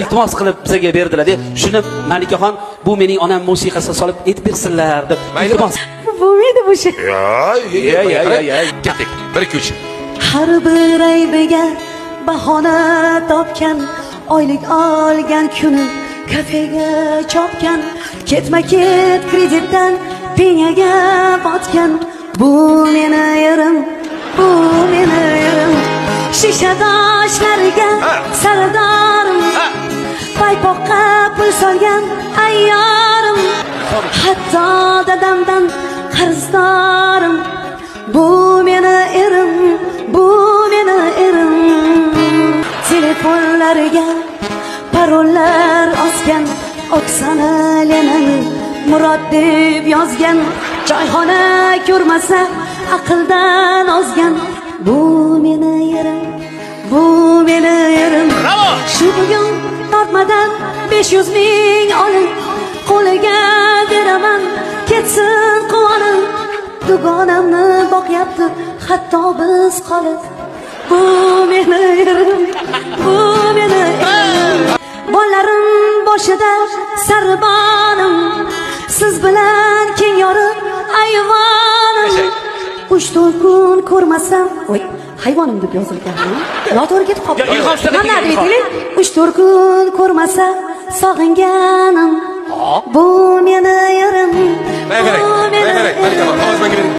iltimos qilib bizga berdilar deb shuni Malikaxon bu mening onam musiqasini solib aytib bersinlar deb iltimos bo'lmaydi bu shu. ketdik 1-2-3 Har bir aybiga bahona topgan, oylik olgan kuni kafega chopgan, ketma-ket kreditdan penyaga botgan. Bu meni yerim, bu meni yerim. Shishadoshlarga sardorim, paypoqqa pul solgan ayyorim. Hatto dadamdan qarzdorim. Bu meni erim, bu meni erim. Telefonlarga parollar osgan, Oksana Lenani Murod deb yozgan. Choyxona ko'rmasa aqldan ozgan. Bu meni yerim, bu meni yerim. Shu bugun tortmadan 500 ming olib qo'liga beraman, ketsin quvonib. Dugonamni boqyapti hatto biz qolib. Bu meni yerim, bu meni yerim. Bolalarim boshida sarbonim, siz bilan keng yorib ayvonim. 3-4 kun ko'rmasam, voy, hayvonim deb yozilgan. Noto'g'ri ketib qoldi. Mana deydilar, 3-4 kun ko'rmasa sog'inganim. Bu meni yerim, bu meni yerim.